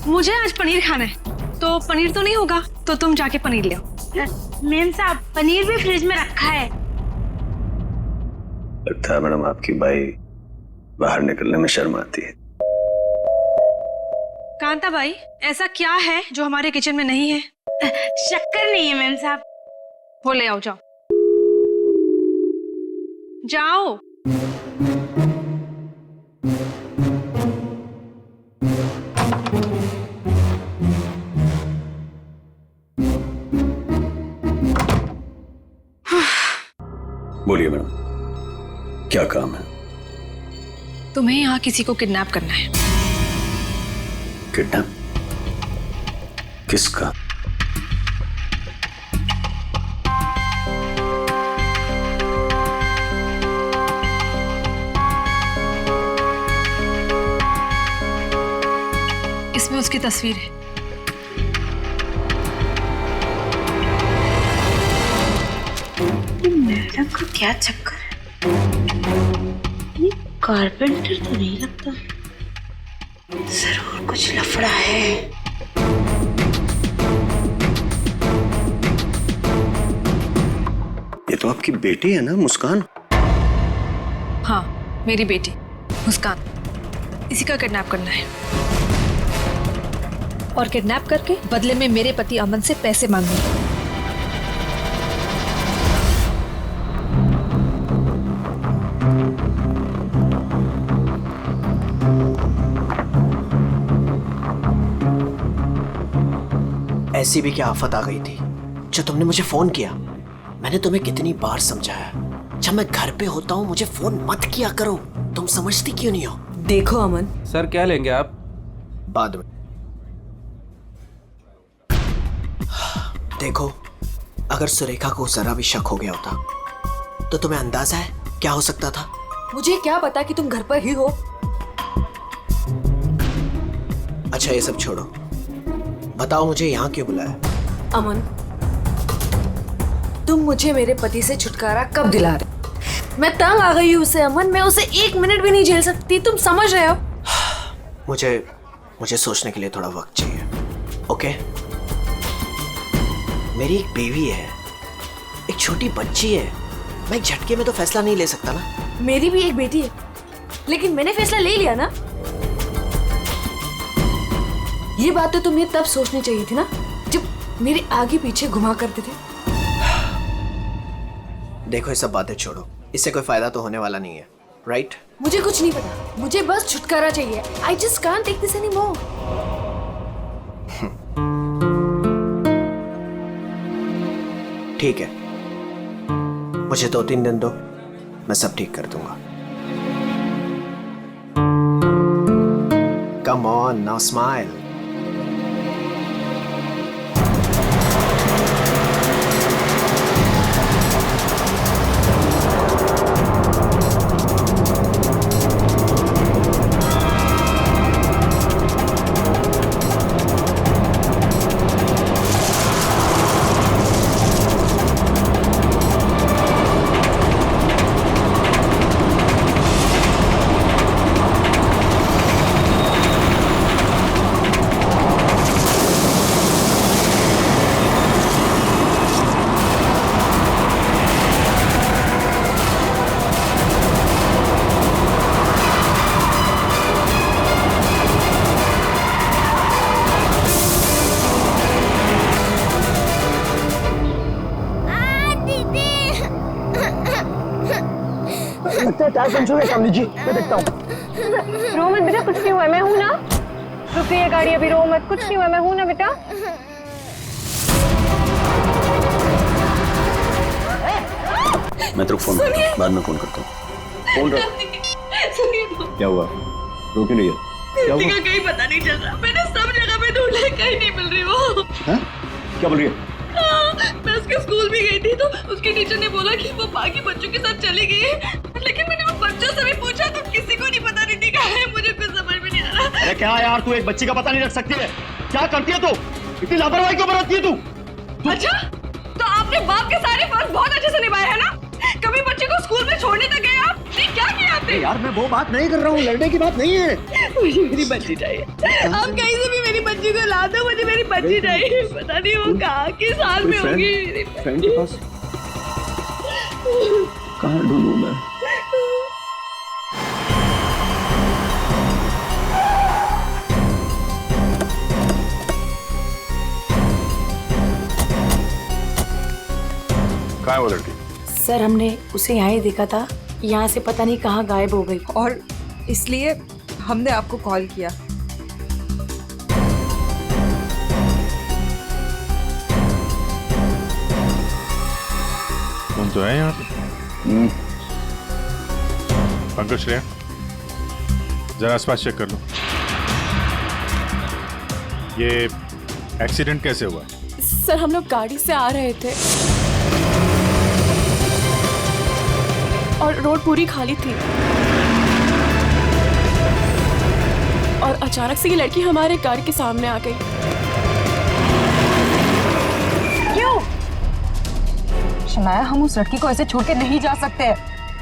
मुझे आज पनीर खाना है, तो पनीर तो नहीं होगा, तो तुम जाके पनीर ले आओ। मेम साहब, पनीर भी फ्रिज में रखा है। लगता है मैडम आपकी बाई बाहर निकलने में शर्म आती है। कांता बाई, ऐसा क्या है जो हमारे किचन में नहीं है? शक्कर नहीं है मेम साहब। वो ले आओ, जाओ जाओ। बोलिए मैडम, क्या काम है? तुम्हें यहाँ किसी को किडनैप करना है। किडनैप? किसका? इसमें उसकी तस्वीर है। मैडम का क्या चक्कर है? ये कारपेंटर तो नहीं लगता, जरूर कुछ लफड़ा है। ये तो आपकी बेटी है ना, मुस्कान? हाँ, मेरी बेटी मुस्कान, इसी का किडनैप करना है। और किडनैप करके बदले में मेरे पति अमन से पैसे मांगने। ऐसी भी क्या आफत आ गई थी जो तुमने मुझे फोन किया? मैंने तुम्हें कितनी बार समझाया, जब मैं घर पे होता हूँ मुझे फोन मत किया करो। तुम समझती क्यों नहीं हो? देखो अमन, सर क्या लेंगे आप? बाद में। देखो, अगर सुरेखा को जरा भी शक हो गया होता तो तुम्हें अंदाजा है क्या हो सकता था? मुझे क्या पता कि तुम घर पर ही हो। अच्छा ये सब छोड़ो, बताओ मुझे यहाँ क्यों बुलाया? अमन, तुम मुझे मेरे पति से छुटकारा कब दिला रहे? मैं तंग आ गई हूँ उससे अमन, मैं उसे 1 मिनट भी नहीं झेल सकती, तुम समझ रहे हो? मुझे सोचने के लिए थोड़ा वक्त चाहिए। ओके? मेरी एक बेबी है, एक छोटी बच्ची है, मैं एक झटके में तो फैसला नहीं ले सकता ना। मेरी भी एक बेटी है, लेकिन मैंने फैसला ले लिया ना। ये बात तो तुम्हें तब सोचनी चाहिए थी ना, जब मेरे आगे पीछे घुमा करते थे। देखो ये सब बातें छोड़ो, इससे कोई फायदा तो होने वाला नहीं है, राइट? मुझे कुछ नहीं पता, मुझे बस छुटकारा चाहिए। I just can't take this anymore. ठीक है, मुझे 2-3 दिन दो, मैं सब ठीक कर दूंगा। Come on, now smile. Tyre puncture हुआ सामने जी, मैं देखता हूँ। रो मत बेटा, कुछ नहीं हुआ, मैं हूँ ना। रुक गई है गाड़ी, अभी रो मत, कुछ नहीं हुआ, मैं हूँ ना बेटा। मैं तेरे को फोन करता हूँ, बाद में फोन करता हूँ। फोन रख। क्या हुआ? रो क्यों नहीं है? क्या हुआ? कहीं पता नहीं चल रहा, मैंने सब जगह पे ढूंढा, कहीं नहीं मिल रही वो। हाँ? क्या बोल रही है? मैं उसके स्कूल भी गई थी तो उसके टीचर ने बोला कि वो बाकी बच्चों के साथ चली गई है, लेकिन मैंने वो बच्चों से भी पूछा तो किसी को नहीं पता रिद्धि कहाँ है। मुझे कुछ समझ में नहीं आ रहा। अरे क्या यार, तू एक बच्ची का पता नहीं रख सकती है? क्या करती है तू? इतनी लापरवाही क्यों बरतती है तू? अच्छा, तो आपने बाप के सारे फर्ज बहुत अच्छे से निभाए है ना? कभी बच्चे को स्कूल में छोड़ने तक गए आप? नहीं, क्या किया आपने? यार मैं वो बात नहीं कर रहा हूँ, लड़ने की बात नहीं है। मुझे मेरी बच्ची चाहिए। आप कहीं से भी मेरी बच्ची को ला दो, मुझे मेरी बच्ची चाहिए। पता नहीं वो कहाँ किस हाल में होगी मेरी फ्रेंड के पास कहाँ ढूंढूं मैं? कहाँ है वो लड़की? सर हमने उसे यहाँ ही देखा था, यहाँ से पता नहीं कहाँ गायब हो गई। और इसलिए हमने आपको कॉल किया। तुम तो है यहाँ पे। पंकज श्रेया, जरा आसपास चेक कर लो। ये एक्सीडेंट कैसे हुआ? सर हम लोग गाड़ी से आ रहे थे और रोड पूरी खाली थी और अचानक से ये लड़की हमारे कार के सामने आ गई। क्यों? शनाया, हम उस लड़की को ऐसे छोड़ के नहीं जा सकते।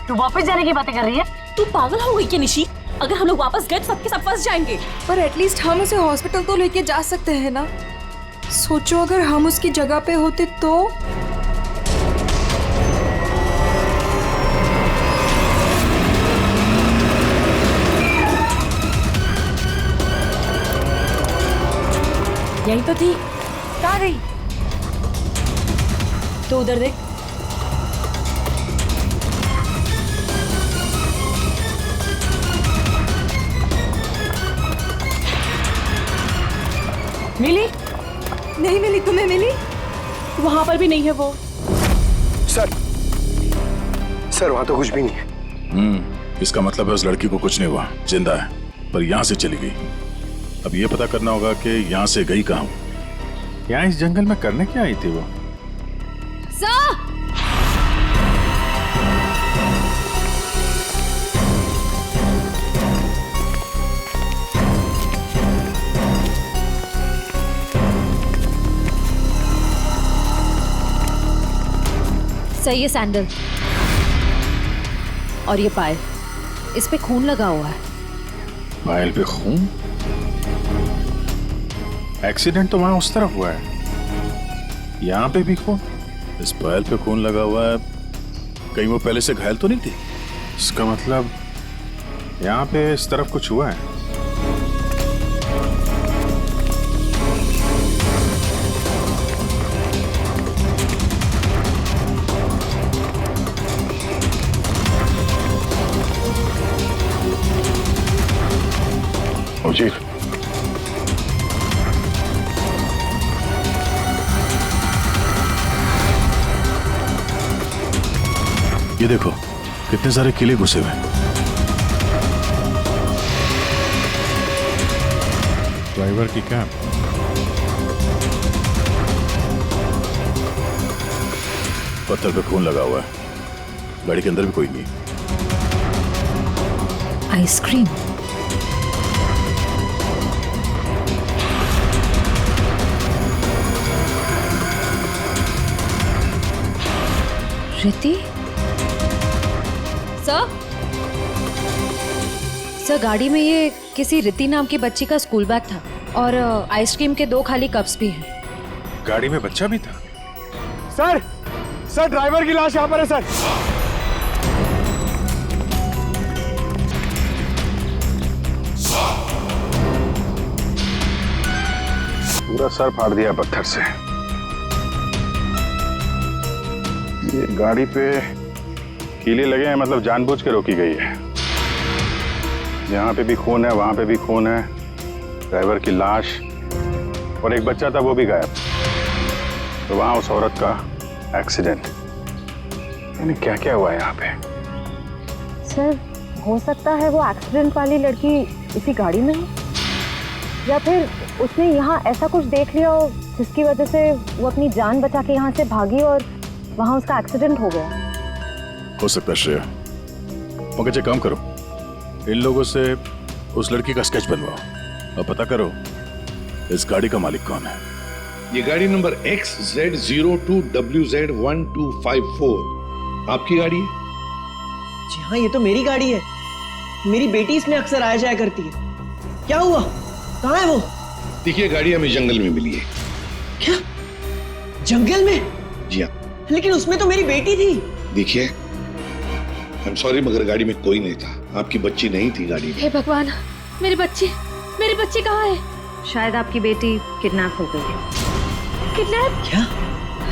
तू वापस जाने की बातें कर रही है? तू पागल हो गई क्या निशी? अगर हम लोग वापस गए तो सबके सब फंस जाएंगे। पर एटलीस्ट हम उसे हॉस्पिटल तो लेके जा सकते हैं ना। सोचो अगर हम उसकी जगह पे होते तो। यही तो थी। कहाँ गई? तो उधर देख। मिली? नहीं मिली। तुम्हें मिली? वहां पर भी नहीं है वो। सर वहां तो कुछ भी नहीं है। इसका मतलब है उस लड़की को कुछ नहीं हुआ, जिंदा है, पर यहाँ से चली गई। अब ये पता करना होगा कि यहाँ से गई कहाँ। यहाँ इस जंगल में करने क्या आई थी वो? सही है सैंडल। और ये पायल, इस पे खून लगा हुआ है। पायल पे खून? एक्सीडेंट तो वहां उस तरफ हुआ है, यहाँ पे भी खून। इस पायल पे खून लगा हुआ है, कहीं वो पहले से घायल तो नहीं थी? इसका मतलब यहाँ पे इस तरफ कुछ हुआ है। चीफ, ये देखो कितने सारे किले घुसे हुए हैं। ड्राइवर की कैब। पत्थर पे खून लगा हुआ है, गाड़ी के अंदर भी कोई नहीं। आइसक्रीम। रिति? सर गाड़ी में ये किसी रिति नाम की बच्ची का स्कूल बैग था और आइसक्रीम के 2 खाली कप्स भी हैं। गाड़ी में बच्चा भी था? सर ड्राइवर की लाश यहाँ पर है सर। पूरा सर फाड़ दिया पत्थर से। ये गाड़ी पे कीले लगे हैं, मतलब जानबूझ के रोकी गई है। यहाँ पे भी खून है, वहां पे भी खून है, ड्राइवर की लाश और एक बच्चा था वो भी गायब। तो वहां उस औरत का एक्सीडेंट। यानी क्या क्या हुआ है यहाँ पे? सर हो सकता है वो एक्सीडेंट वाली लड़की इसी गाड़ी में हो, या फिर उसने यहाँ ऐसा कुछ देख लिया हो जिसकी वजह से वो अपनी जान बचा के यहाँ से भागी और वहाँ उसका एक्सीडेंट हो गया। हो सकता है श्रेया। मगर काम करो, इन लोगों से उस लड़की का स्केच बनवाओ और पता करो इस गाड़ी का मालिक कौन है। ये गाड़ी नंबर XZ02WZ1254 आपकी गाड़ी है? जी हाँ, ये तो मेरी गाड़ी है। मेरी बेटी इसमें अक्सर आया जाया करती है। क्या हुआ? कहाँ है वो? देखिए गाड़ी हमें जंगल में मिली है। क्या? जंगल में? जी हाँ। लेकिन उसमें तो मेरी बेटी थी। देखिए आई एम सॉरी मगर गाड़ी में कोई नहीं था, आपकी बच्ची नहीं थी गाड़ी में। हे भगवान, मेरी बच्ची कहाँ है? शायद आपकी बेटी किडनैप हो गई है। किडनैप? क्या?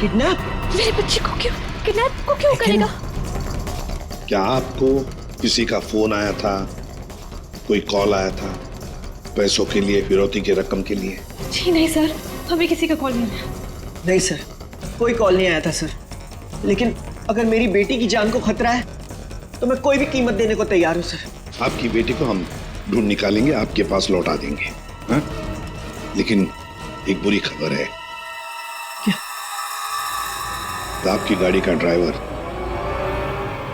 किडनैप? मेरी बच्ची को क्यों करेगा? क्या आपको किसी का फोन आया था, कोई कॉल आया था पैसों के लिए, फिरौती की रकम के लिए? जी नहीं सर, हमें किसी का कॉल नहीं आया। नहीं सर, कोई कॉल नहीं आया था सर। लेकिन अगर मेरी बेटी की जान को खतरा है तो मैं कोई भी कीमत देने को तैयार हूँ सर। आपकी बेटी को हम ढूंढ निकालेंगे, आपके पास लौटा देंगे। हाँ? लेकिन एक बुरी खबर है। क्या? तो आपकी गाड़ी का ड्राइवर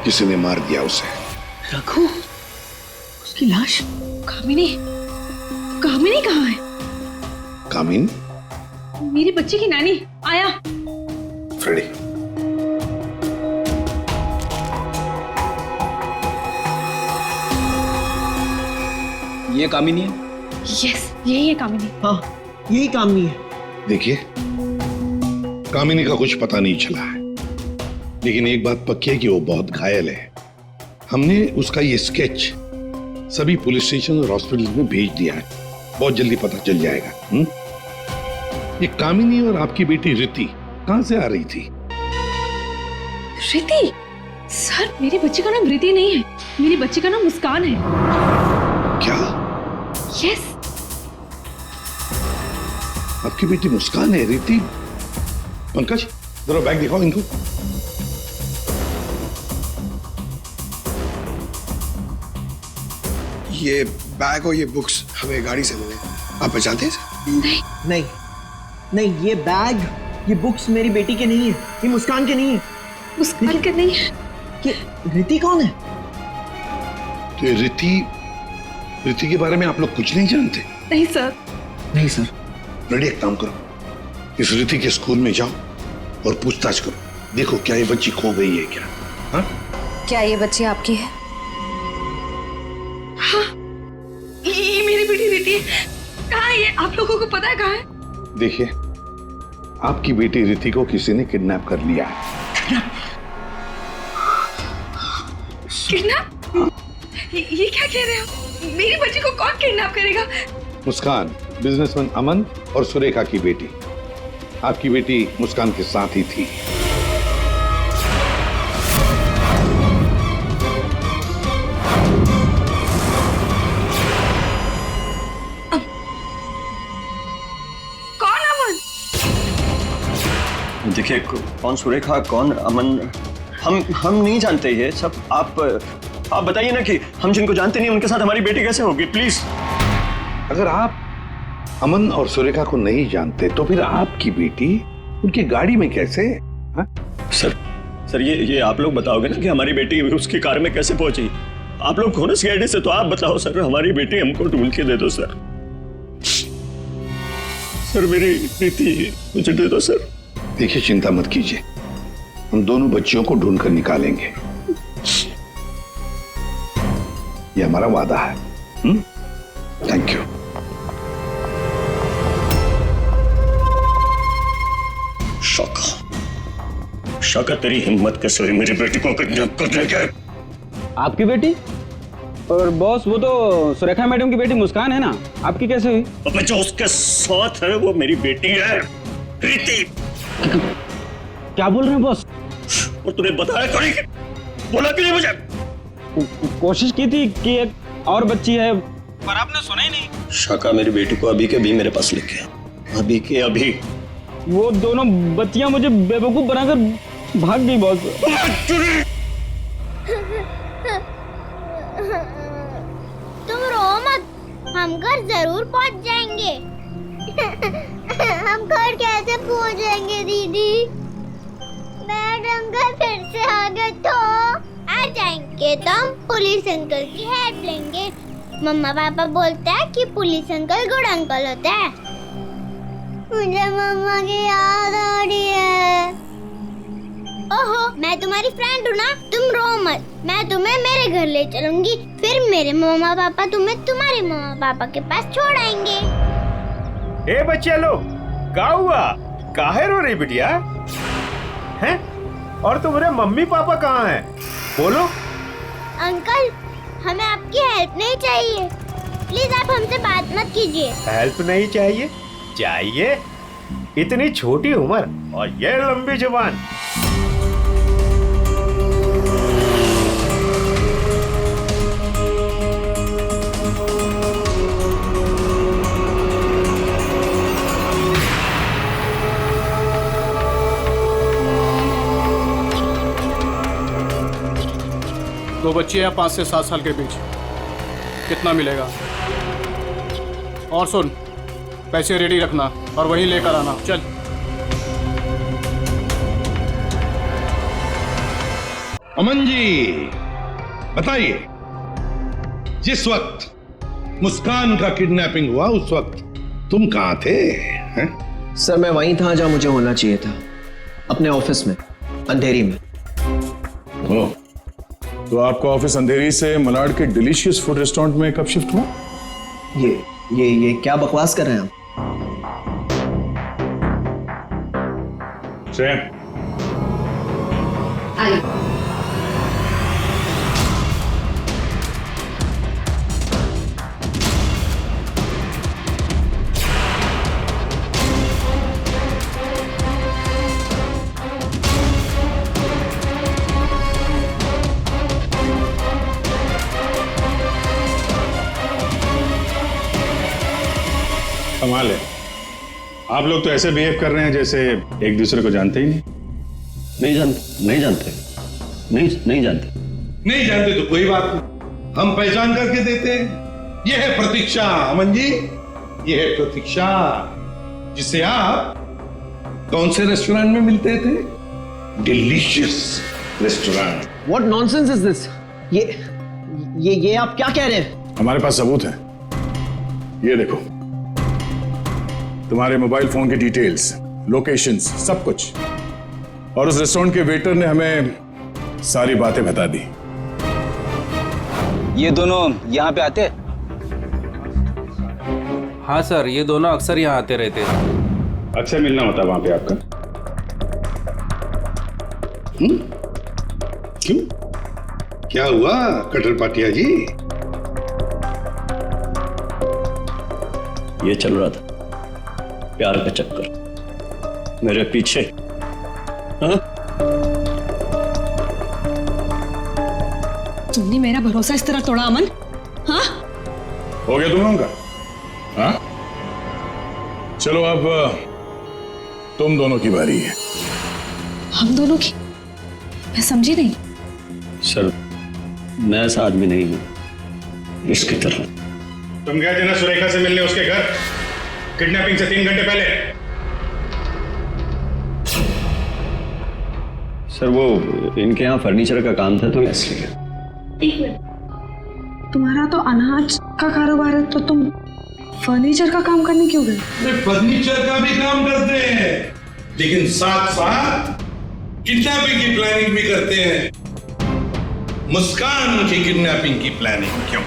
किसी ने मार दिया उसे। रघु? उसकी लाश? कामिनी कहाँ है? कामिन? मेरी बच्ची की नानी आया। फ्रेडी, ये कामिनी है? यस, यही है कामिनी। हाँ, यही कामिनी है। देखिए कामिनी का कुछ पता नहीं चला है, लेकिन एक बात पक्की है कि वो बहुत घायल है। हमने उसका ये स्केच सभी पुलिस स्टेशन और हॉस्पिटल में भेज दिया है, बहुत जल्दी पता चल जाएगा। ये कामिनी और आपकी बेटी रिति कहां से आ रही थी? रिति? सर, मेरी बच्ची का नाम रिति नहीं है, मेरी बच्ची का नाम मुस्कान है। क्या? यस। आपकी बेटी मुस्कान है? रिति? पंकज जरा बैग दिखाओ इनको। ये बैग और ये बुक्स हमें गाड़ी से मिले, आप पहचानते हैं? नहीं, ये बैग, ये बुक्स मेरी बेटी के नहीं है, ये मुस्कान के नहीं है। मुस्कान के नहीं है? ये रिति कौन है? तो ये रिति के बारे में आप लोग कुछ नहीं जानते? नहीं सर। रेडी, एक काम करो, इस रिति के स्कूल में जाओ और पूछताछ करो, देखो क्या ये बच्ची खो गई है क्या? हाँ? क्या ये बच्ची आपकी है? हाँ, ये मेरी बेटी रिति है। कहाँ है ये? आप लोगों को पता है कहाँ है? देखिए, आपकी बेटी रिति को किसी ने किडनैप कर लिया है। किडनैप? ये क्या कह रहे हो? मेरी बच्ची को कौन किडनैप करेगा? मुस्कान, बिजनेसमैन अमन और सुरेखा की बेटी। आपकी बेटी मुस्कान के साथ ही थी। कौन अमन? देखिए, कौन सुरेखा, कौन अमन, हम नहीं जानते ये सब। आप बताइए ना कि हम जिनको जानते नहीं उनके साथ हमारी बेटी कैसे होगी, प्लीज। अगर आप अमन और सुरेखा को नहीं जानते तो फिर आपकी बेटी उनकी गाड़ी में कैसे? हा? सर ये आप लोग बताओगे ना कि हमारी बेटी उसकी कार में कैसे पहुंची? आप लोग हो ना सीआईडी से, तो आप बताओ सर, हमारी बेटी हमको ढूंढ के दे दो सर। सर मेरी बेटी मुझे दे दो सर। देखिए, चिंता मत कीजिए, हम दोनों बच्चियों को ढूंढ कर निकालेंगे, ये हमारा वादा है। Thank you. शौका तेरी हिम्मत कैसे हुई मेरी बेटी को किडनैप करने के? आपकी बेटी? और बॉस, वो तो सुरेखा मैडम की बेटी मुस्कान है ना, आपकी कैसे हुई? अबे जो उसके साथ है वो मेरी बेटी है, रिति। क्या बोल रहे हैं बॉस? और तूने बताया क्यों नहीं? बोला क्यों नहीं मुझे? कोशिश की थी कि एक और बच्ची है, पर आपने सुना ही नहीं। शाका मेरी बेटी को अभी के अभी मेरे पास लेके, अभी के अभी। वो दोनों बच्चियां मुझे बेवकूफ बनाकर भाग गई बॉस। तुम रो मत, हम घर जरूर पहुंच जाएंगे। हम घर कैसे पहुंचेंगे दीदी? मैडम घर फिर से आ गए तो आ जाएंगे तो हम पुलिस अंकल की हेल्प लेंगे। मम्मा पापा बोलते हैं कि पुलिस अंकल गुड अंकल होते हैं। मुझे मम्मा की याद आ रही है। ओहो, मैं तुम्हारी फ्रेंड हूँ ना, तुम रो मत, मैं तुम्हें मेरे घर ले चलूंगी, फिर मेरे मम्मा पापा तुम्हें तुम्हारे मम्मा पापा के पास छोड़ आएंगे। ए बच्चा लो, का हुआ? काहे रो रही बिटिया? हैं? और तुम्हारे मम्मी पापा कहाँ हैं? बोलो। अंकल, हमें आपकी हेल्प नहीं चाहिए, प्लीज आप हमसे बात मत कीजिए। हेल्प नहीं चाहिए? चाहिए? इतनी छोटी उम्र और ये लंबी जुबान। दो बच्चे हैं 5 से 7 साल के बीच, कितना मिलेगा? और सुन, पैसे रेडी रखना और वहीं लेकर आना। चल। अमन जी बताइए, जिस वक्त मुस्कान का किडनैपिंग हुआ उस वक्त तुम कहां थे? हैं? सर मैं वहीं था जहां मुझे होना चाहिए था, अपने ऑफिस में, अंधेरी में। ओ, तो आपका ऑफिस अंधेरी से मलाड के डिलीशियस फूड रेस्टोरेंट में कब शिफ्ट हुआ? ये क्या बकवास कर रहे हैं आप? कमाल है, आप लोग तो ऐसे बिहेव कर रहे हैं जैसे एक दूसरे को जानते ही नहीं। नहीं जानते नहीं जानते तो कोई बात नहीं, हम पहचान करके देते हैं। यह है प्रतीक्षा अमन जी, यह है प्रतीक्षा, जिसे आप कौन से रेस्टोरेंट में मिलते थे? Delicious restaurant. What nonsense is this? ये आप क्या कह रहे हैं? हमारे पास सबूत है, ये देखो, तुम्हारे मोबाइल फोन की डिटेल्स, लोकेशंस, सब कुछ। और उस रेस्टोरेंट के वेटर ने हमें सारी बातें बता दी। ये दोनों यहाँ पे आते? हाँ सर, ये दोनों अक्सर यहाँ आते रहते हैं। अक्सर मिलना होता है वहां पे आपका? क्यों, क्या हुआ कटर पाटिया जी? ये चल रहा था प्यार का चक्कर मेरे पीछे। हाँ? तुमने मेरा भरोसा इस तरह तोड़ा अमन? हाँ? हो गया तुम लोगों का? हाँ? चलो अब तुम दोनों की बारी है। हम दोनों की? मैं समझी नहीं। सर मैं ऐसा आदमी नहीं हूं इसकी तरह। तुम गए थे ना सुरेखा से मिलने उसके घर, किडनैपिंग से 3 घंटे पहले। सर वो इनके यहाँ फर्नीचर का काम था तो इसलिए। एक मिनट, तुम्हारा तो अनाज का कारोबार है, तो तुम फर्नीचर का काम करने क्यों गए? फर्नीचर का भी काम करते हैं, लेकिन साथ साथ किडनैपिंग की प्लानिंग भी करते हैं। मुस्कान की किडनैपिंग की प्लानिंग क्यों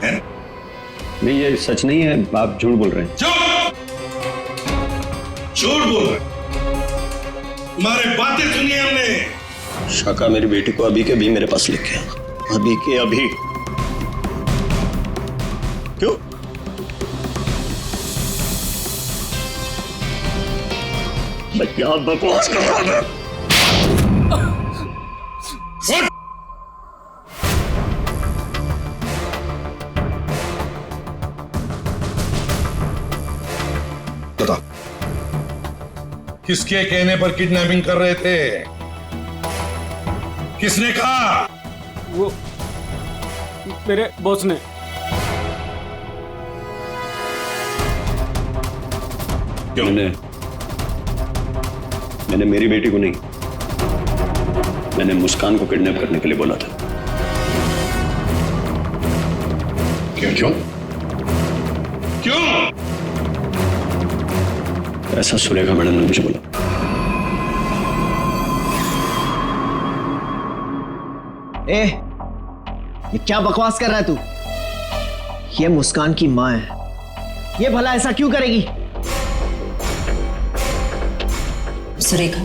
है? नहीं ये सच नहीं है, आप झूठ बोल रहे हैं। झूठ बोल रहे, तुम्हारे बातें सुनी हमने। शाका मेरी बेटी को अभी के अभी मेरे पास लेके, अभी के अभी। क्यों? मैं क्या बकवास कर रहा था? बता, किसके कहने पर किडनैपिंग कर रहे थे? किसने कहा? वो मेरे बॉस ने। मैंने मेरी बेटी को नहीं, मैंने मुस्कान को किडनैप करने के लिए बोला था। क्यों? ऐसा सुरेखा मैडम ने मुझे बोला। ये क्या बकवास कर रहा है तू? ये मुस्कान की माँ है, ये भला ऐसा क्यों करेगी? सुरेखा,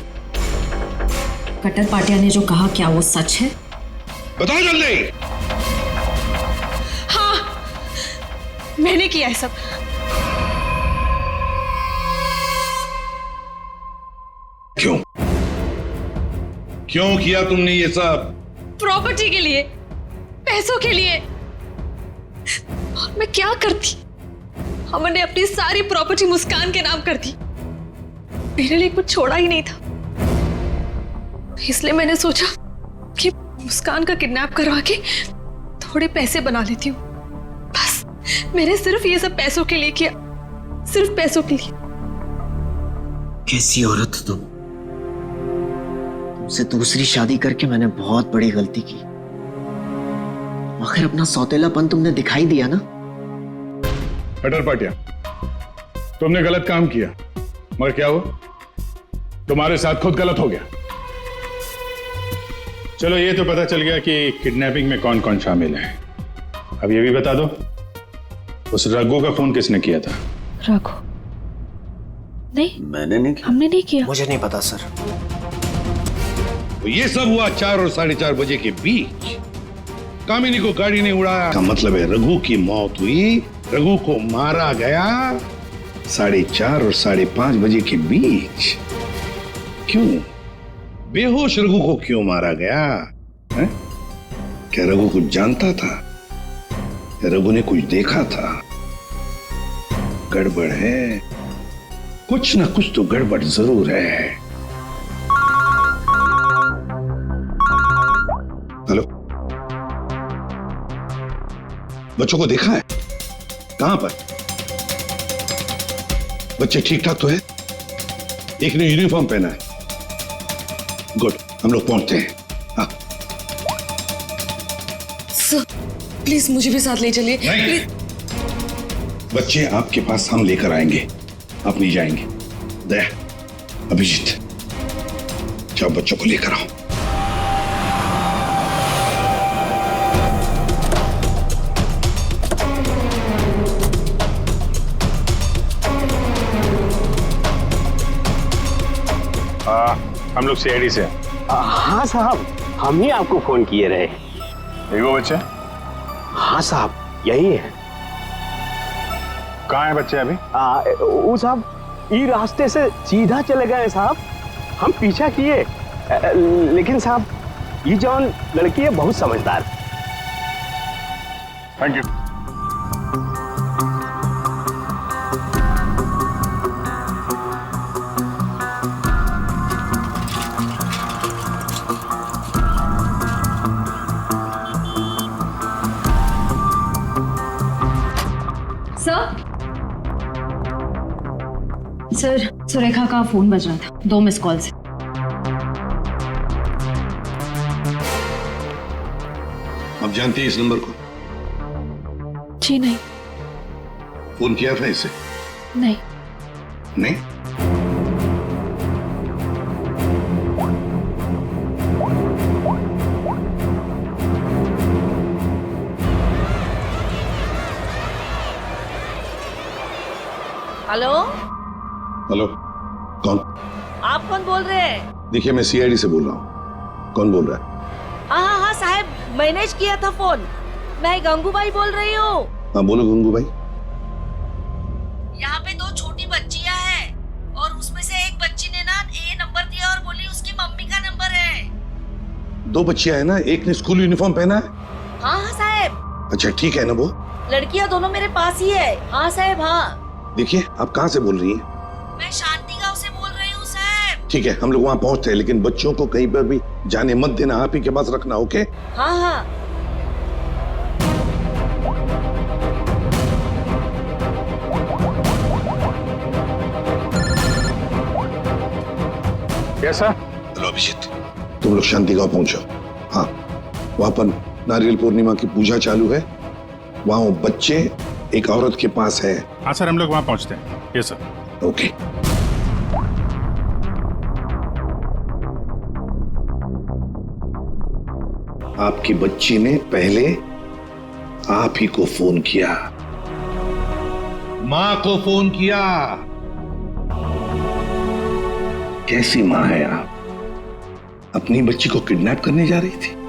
कट्टर पाटिया ने जो कहा क्या वो सच है? बताओ जल्दी। हाँ, मैंने किया है सब। क्यों क्यों किया तुमने ये सब? प्रॉपर्टी के लिए, पैसों के लिए। और मैं क्या करती? अमन ने अपनी सारी प्रॉपर्टी मुस्कान के नाम कर दी। मेरे लिए कुछ छोड़ा ही नहीं था, इसलिए मैंने सोचा कि मुस्कान का किडनैप करवा के थोड़े पैसे बना लेती हूँ। बस मैंने सिर्फ ये सब पैसों के लिए किया, सिर्फ पैसों के लिए। कैसी औरत हो तुम? तुमसे दूसरी शादी करके मैंने बहुत बड़ी गलती की। आखिर अपना सौतेलापन तुमने दिखाई दिया ना। कट्टर पाटिया, तुमने गलत काम किया, मगर क्या हुआ? तुम्हारे साथ खुद गलत हो गया। चलो ये तो पता चल गया कि किडनैपिंग में कौन कौन शामिल है। अब ये भी बता दो, उस रघु का फोन किसने किया था? रघु? नहीं, मैंने नहीं किया। हमने नहीं किया। मुझे नहीं पता सर। तो ये सब हुआ 4 और 4:30 बजे के बीच। कामिनी को गाड़ी ने उड़ाया का मतलब है रघु की मौत हुई, रघु को मारा गया 4:30 और 5:30 बजे के बीच। क्यों? बेहोश रघु को क्यों मारा गया है? क्या रघु कुछ जानता था या रघु ने कुछ देखा था? गड़बड़ है, कुछ ना कुछ तो गड़बड़ जरूर है। हेलो, बच्चों को देखा है? कहां पर? बच्चे ठीक ठाक तो है? एक ने यूनिफॉर्म पहना है। गुड, हम लोग पहुंचते हैं। हाँ। सर, प्लीज मुझे भी साथ ले चलिए। नहीं, बच्चे आपके पास हम लेकर आएंगे, आप नहीं जाएंगे। दया, अभिजीत, जाओ बच्चों को लेकर आओ। हम लोग सीआईडी से। हाँ साहब, हम ही आपको फोन किए रहे। वो बच्चे? हाँ साहब, यही है। कहाँ है बच्चे अभी? वो साहब ये रास्ते से सीधा चले गए साहब। हम पीछा किए, लेकिन साहब ये जौन लड़की है बहुत समझदार। Thank you. सर, सुरेखा का फोन बज रहा था, 2 मिस कॉल से। आप जानती हैं इस नंबर को? जी नहीं। फोन किया था इसे? नहीं। नहीं? हेलो? हेलो, कौन? आप कौन बोल रहे हैं? देखिए, मैं सीआईडी से बोल रहा हूँ। कौन बोल रहा है? हाँ साहब, मैंने किया था फोन। मैं गंगूबाई बोल रही हूँ। हाँ बोलो गंगूबाई। यहाँ पे 2 छोटी बच्चियाँ हैं और उसमें से एक बच्ची ने ना ये नंबर दिया और बोली उसकी मम्मी का नंबर है। 2 बच्चियाँ हैं ना, एक ने स्कूल यूनिफॉर्म पहना है? हाँ साहब। अच्छा ठीक है ना, वो लड़कियाँ दोनों मेरे पास ही है। हाँ साहब। हाँ देखिए, आप कहाँ से बोल रही हैं? मैं शांति गांव से बोल रही हूँ साहब। ठीक है, हम लोग वहाँ पहुँचते हैं, लेकिन बच्चों को कहीं पर भी जाने मत देना, आप ही के पास रखना। ओके? हाँ हाँ। कैसा? हेलो अभिजीत, तुम लोग शांति गांव पहुंचो। हाँ, वहां पर नारियल पूर्णिमा की पूजा चालू है। वहां वो बच्चे एक औरत के पास है। हाँ सर, हम लोग वहां पहुंचते हैं। Yes sir. ओके। आपकी बच्ची ने पहले आप ही को फोन किया, मां को फोन किया। कैसी माँ है आप? अपनी बच्ची को किडनैप करने जा रही थी?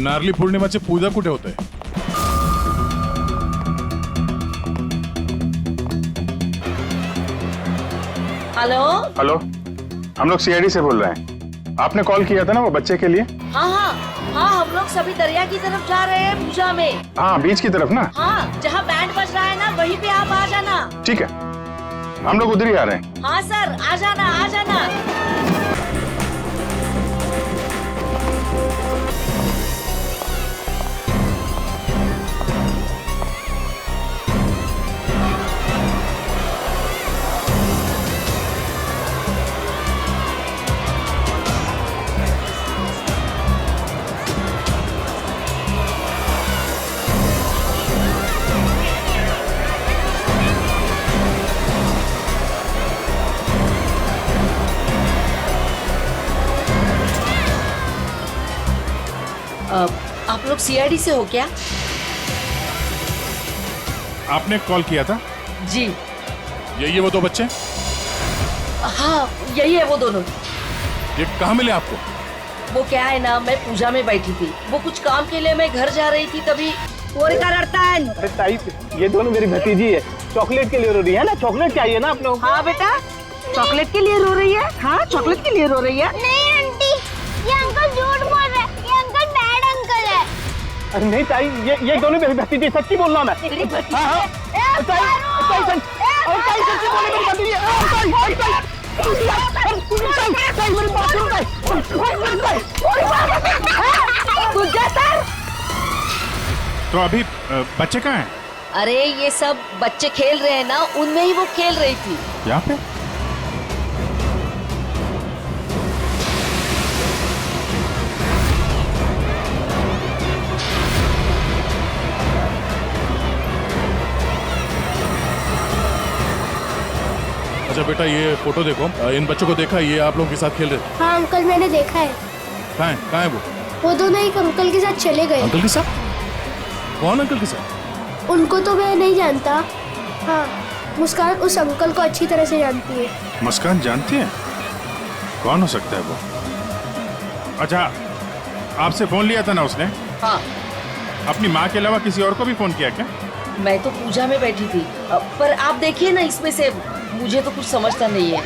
नारली पौर्णिमाची पूजा कुठे होते? हेलो हेलो, हम लोग सीआईडी से बोल रहे हैं। आपने कॉल किया था ना वो बच्चे के लिए? हाँ हाँ हाँ, हम लोग सभी दरिया की तरफ जा रहे हैं पूजा में। हाँ, बीच की तरफ ना? हाँ, जहाँ बैंड बज रहा है ना वहीं पे आप आ जाना। ठीक है, हम लोग उधर ही आ रहे हैं। हाँ सर, आ जाना आ जाना। आप लोग सीआईडी से हो क्या? आपने कॉल किया था? जी। यही है वो दो बच्चे? हाँ, यही है वो दोनों। ये कहाँ मिले आपको? वो क्या है ना, मैं पूजा में बैठी थी, वो कुछ काम के लिए मैं घर जा रही थी, तभी अरे ताई, ये दोनों मेरी भतीजी है। चॉकलेट के लिए रो रही है ना? चॉकलेट चाहिए ना आप लोग? हाँ बेटा, चॉकलेट के लिए रो रही है। हाँ, चॉकलेट के लिए रो रही है। नहीं आंटी, ये अंकल झूठ बोल रहे हैं। ये अंकल बैड अंकल है। अरे नहीं ताई, ये दोनों मेरी भतीजी, सच्ची बोल रहा हूं मैं। हाँ हाँ, ताई सच्ची बोल रही मेरी भतीजी। तो अभी बच्चे कहाँ हैं? अरे ये सब बच्चे खेल रहे हैं ना, उनमें ही वो खेल रही थी। यहाँ पे? अच्छा बेटा, ये फोटो देखो। इन बच्चों को देखा, ये आप लोगों के साथ खेल रहे थे? हाँ अंकल, मैंने देखा है। कहाँ है वो दोनों एक अंकल के साथ चले गए। अंकल के साथ? कौन अंकल के साथ? उनको तो मैं नहीं जानता। हाँ, मुस्कान उस अंकल को अच्छी तरह से जानती है। मुस्कान जानती है? कौन हो सकता है वो? अच्छा, आपसे फोन लिया था ना उसने? हाँ। अपनी माँ के अलावा किसी और को भी फोन किया क्या? मैं तो पूजा में बैठी थी, पर आप देखिए ना, इसमें से मुझे तो कुछ समझता नहीं है।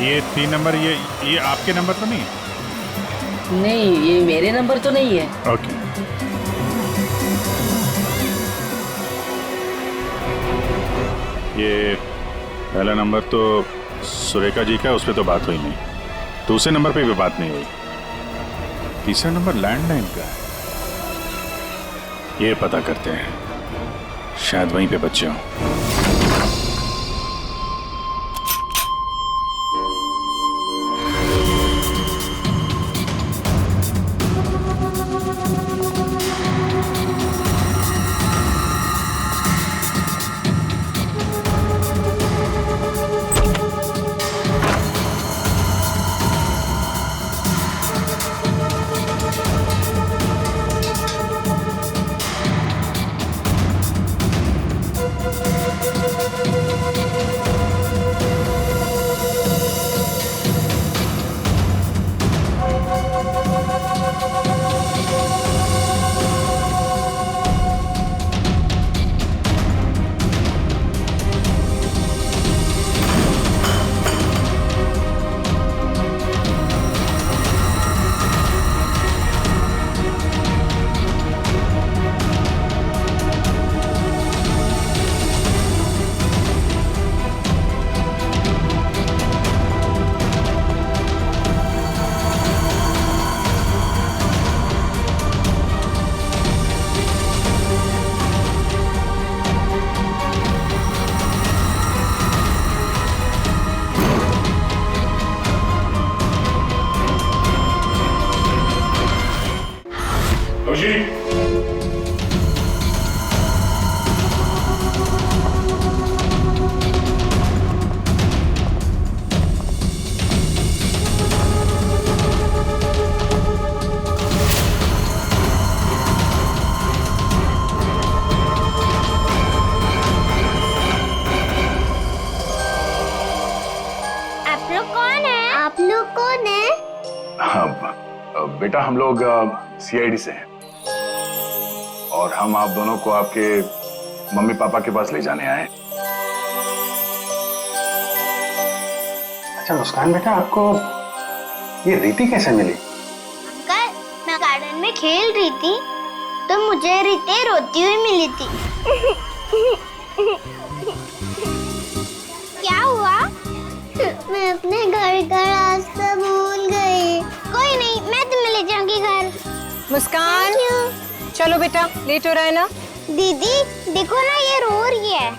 ये 3 नंबर, ये आपके नंबर तो नहीं है? नहीं, ये मेरे नंबर तो नहीं है। ओके। ये पहला नंबर तो सुरेखा जी का, उस पर तो बात हुई नहीं। दूसरे नंबर पे भी बात नहीं हुई। तीसरा नंबर लैंडलाइन का है। ये पता करते हैं, शायद वहीं पे बच्चे हों। बेटा हम लोग सीआईडी से हैं और हम आप दोनों को आपके मम्मी पापा के पास ले जाने आए। अच्छा मुस्कान बेटा, आपको ये रीति कैसे मिली? अंकल, मैं गार्डन में खेल रही थी तो मुझे रीति रोती हुई मिली थी। क्या हुआ? मैं अपने घर का रास्ता भूल गई। कोई नहीं, मैं तुम्हें ले जाऊंगी घर। मुस्कान, चलो बेटा, लेट हो रहा है ना? दीदी देखो ना, ये रो रही है।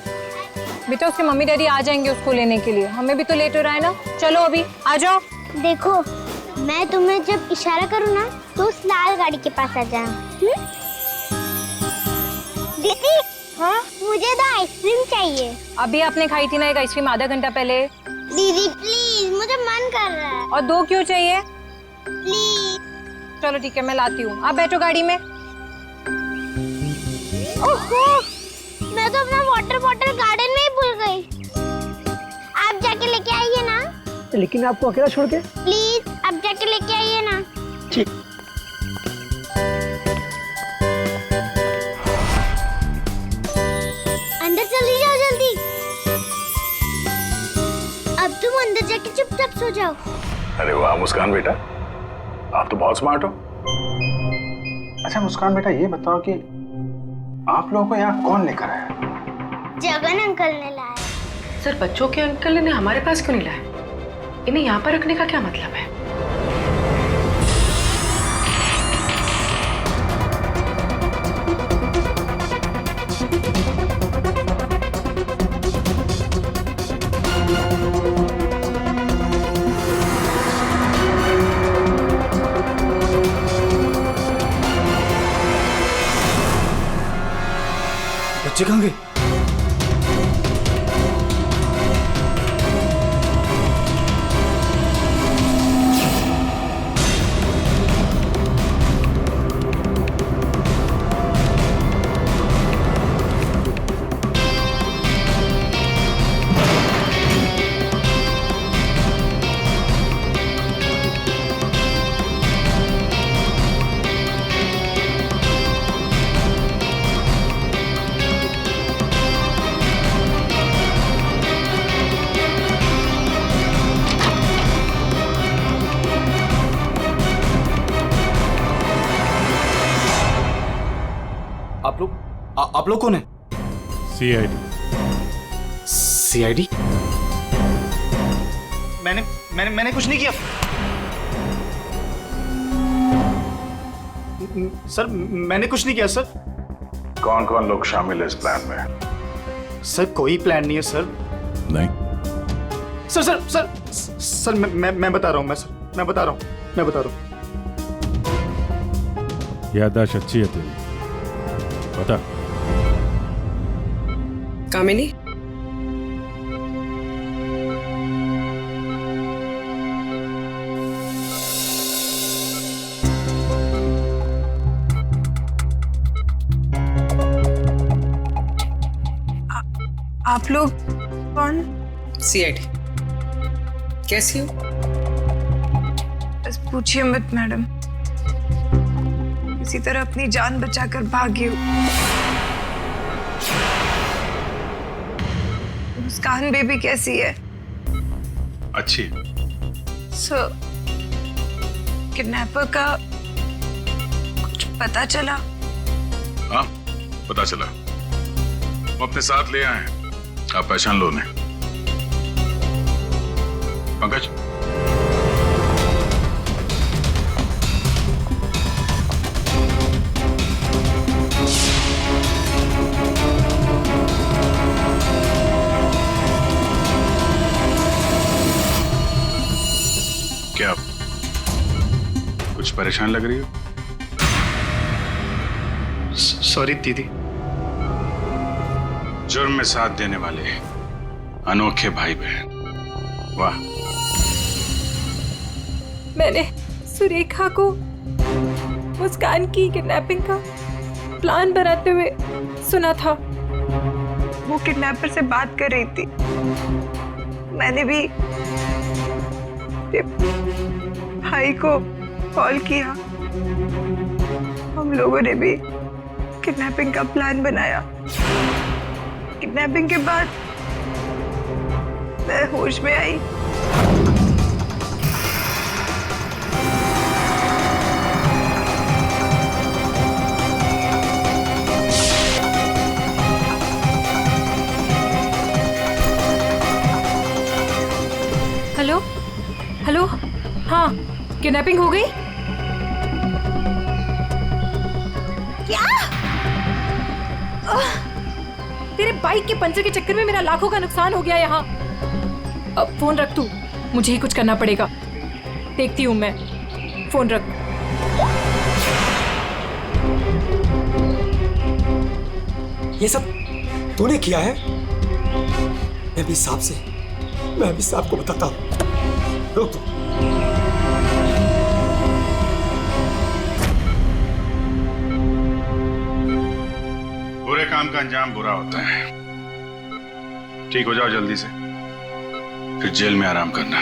बेटा उसके मम्मी डैडी आ जाएंगे उसको लेने के लिए, हमें भी तो लेट हो रहा है ना। चलो अभी आ जाओ। देखो, मैं तुम्हें जब इशारा करूँ ना तो उस लाल गाड़ी के पास आ जाना। दीदी, हाँ मुझे तो आइसक्रीम चाहिए। अभी आपने खाई थी ना एक आइसक्रीम आधा घंटा पहले। दीदी प्लीज, मुझे मन कर रहा है। और 2 क्यों चाहिए? प्लीज। चलो ठीक है, मैं लाती हूँ, आप बैठो गाड़ी में। ओहो, मैं तो अपना वाटर बॉटल गार्डन में ही भूल गई। आप जाके लेके आइए ना। लेकिन आपको अकेला छोड़ के? प्लीज, आप जाके लेके आइए ना। ठीक। अंदर चली जाओ जल्दी। अब तुम अंदर जाके चुपचाप सो जाओ। अरे वाह मुस्कान बेटा, आप तो बहुत स्मार्ट हो। अच्छा मुस्कान बेटा, ये बताओ कि आप लोगों को यहाँ कौन लेकर आया? जगन अंकल ने लाया। सर, बच्चों के अंकल ने हमारे पास क्यों नहीं लाया? इन्हें यहाँ पर रखने का क्या मतलब है? बच्चे कहाँ गए? आप लोग कौन है? सीआईडी। सीआईडी? मैंने कुछ नहीं किया सर, मैंने कुछ नहीं किया सर। कौन कौन लोग शामिल है इस प्लान में? सर कोई प्लान नहीं है सर। नहीं सर सर सर सर मैं बता रहा हूँ, मैं बता रहा हूँ। याददाश्त अच्छी है तेरी, बता। कामिनी, आप लोग कौन? सीआईडी। कैसी हो? बस पूछिए मत मैडम, किसी तरह अपनी जान बचाकर भागी हूँ। मुस्कान बेबी कैसी है? अच्छी। सर, किडनैपर का कुछ पता चला? हाँ पता चला, वो अपने साथ ले आए हैं, आप पहचान लो उन्हें। पंकज, क्या कुछ परेशान लग रही हो? सॉरी दीदी। जुर्म में साथ देने वाले अनोखे भाई बहन, वाह। मैंने सुरेखा को मुस्कान की किडनैपिंग का प्लान बनाते हुए सुना था। वो किडनैपर से बात कर रही थी। मैंने भी भाई को कॉल किया हम लोगों ने भी किडनैपिंग का प्लान बनाया। किडनैपिंग के बाद मैं होश में आई। हेलो हेलो, हाँ किडनैपिंग हो गई? क्या? तेरे बाइक के पंचर के चक्कर में मेरा लाखों का नुकसान हो गया यहाँ। अब फोन रख तू, मुझे ही कुछ करना पड़ेगा। देखती हूँ मैं, फोन रख। ये सब तूने किया है? मैं भी साहब को बताता हूँ। रुक तू। बुरे काम का अंजाम बुरा होता है। ठीक हो जाओ जल्दी से, फिर जेल में आराम करना।